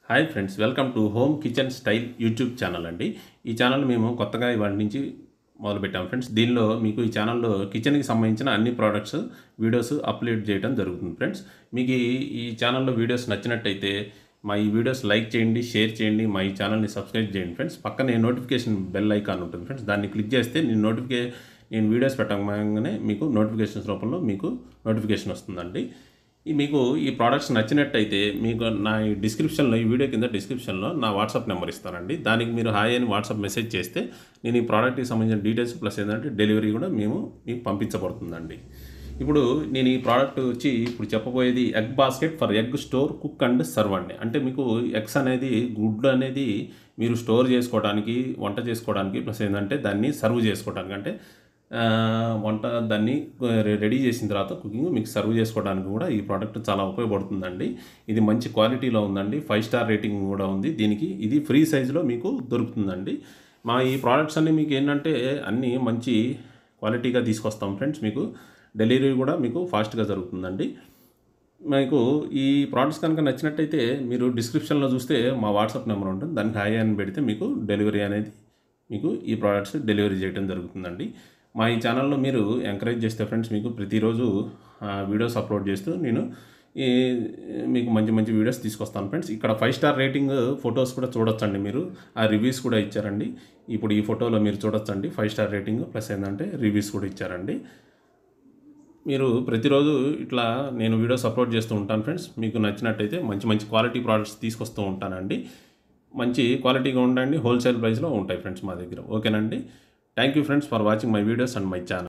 Hi friends, welcome to home kitchen style YouTube channel అండి. ఈ channel మేము కొత్తగా ఇవాళ నుంచి మొదలుపెట్టాం ఫ్రెండ్స్. దీనిలో మీకు ఈ ఛానల్లో కిచెన్కి సంబంధించిన అన్ని ప్రోడక్ట్స్ వీడియోస్ అప్లోడ్ చేయడం జరుగుతుంది ఫ్రెండ్స్. మీకు ఈ ఛానల్లో వీడియోస్ నచ్చినట్టయితే మా ఈ వీడియోస్ లైక్ చేయండి, షేర్ చేయండి, మా ఈ ఛానల్ని సబ్స్క్రైబ్ చేయండి ఫ్రెండ్స్. పక్కనే నోటిఫికేషన్ బెల్ ఐకాన్ ఉంటుంది ఫ్రెండ్స్, దాన్ని క్లిక్ చేస్తే నేను వీడియోస్ పెట్టగానే మీకు నోటిఫికేషన్స్ రూపంలో మీకు నోటిఫికేషన్ వస్తుందండి. మీకు ఈ ప్రోడక్ట్స్ నచ్చినట్టయితే మీకు నా డిస్క్రిప్షన్లో, ఈ వీడియో కింద డిస్క్రిప్షన్లో నా వాట్సాప్ నెంబర్ ఇస్తానండి. దానికి మీరు హాయ్ అని వాట్సాప్ మెసేజ్ చేస్తే నేను ఈ ప్రోడక్ట్కి సంబంధించిన డీటెయిల్స్ ప్లస్ ఏంటంటే డెలివరీ కూడా మీకు పంపించబడుతుందండి. ఇప్పుడు నేను ఈ ప్రోడక్ట్ వచ్చి ఇప్పుడు చెప్పబోయేది egg basket for egg store cook and serve అండి. అంటే మీకు ఎగ్స్ అనేది, గుడ్లు అనేది మీరు స్టోర్ చేసుకోవడానికి, వంట చేసుకోవడానికి ప్లస్ ఏంటంటే దాన్ని సర్వ్ చేసుకోవడానికి, అంటే దాన్ని రెడీ చేసిన తర్వాత కుకింగ్ మీకు సర్వ్ చేసుకోవడానికి కూడా ఈ ప్రోడక్ట్ చాలా ఉపయోగపడుతుందండి. ఇది మంచి క్వాలిటీలో ఉందండి, 5 స్టార్ రేటింగ్ కూడా ఉంది దీనికి. ఇది ఫ్రీ సైజులో మీకు దొరుకుతుందండి. మా ఈ ప్రోడక్ట్స్ అన్నీ మీకు ఏంటంటే అన్నీ మంచి క్వాలిటీగా తీసుకొస్తాం ఫ్రెండ్స్. మీకు డెలివరీ కూడా మీకు ఫాస్ట్గా జరుగుతుందండి. మీకు ఈ ప్రోడక్ట్స్ కనుక నచ్చినట్టయితే మీరు డిస్క్రిప్షన్లో చూస్తే మా వాట్సాప్ నెంబర్ ఉంటుంది, దానికి హాయ్ అని పెడితే మీకు డెలివరీ అనేది మీకు ఈ ప్రోడక్ట్స్ డెలివరీ చేయడం జరుగుతుందండి. మా ఈ ఛానల్లో మీరు ఎంకరేజ్ చేస్తే ఫ్రెండ్స్ మీకు ప్రతిరోజు వీడియోస్ అప్లోడ్ చేస్తూ నేను మీకు మంచి మంచి వీడియోస్ తీసుకొస్తాను ఫ్రెండ్స్. ఇక్కడ 5 స్టార్ రేటింగ్ ఫొటోస్ కూడా చూడొచ్చండి, మీరు ఆ రివ్యూస్ కూడా ఇచ్చారండి. ఇప్పుడు ఈ ఫోటోలో మీరు చూడొచ్చండి 5 స్టార్ రేటింగ్ ప్లస్ ఏంటంటే రివ్యూస్ కూడా ఇచ్చారండి. మీరు ప్రతిరోజు ఇట్లా నేను వీడియోస్ అప్లోడ్ చేస్తూ ఉంటాను ఫ్రెండ్స్. మీకు నచ్చినట్టయితే మంచి మంచి క్వాలిటీ ప్రోడక్ట్స్ తీసుకొస్తూ ఉంటానండి. మంచి క్వాలిటీగా ఉండండి, హోల్సేల్ ప్రైస్లో ఉంటాయి ఫ్రెండ్స్ మా దగ్గర. ఓకేనండి. Thank you friends for watching my videos and my channel.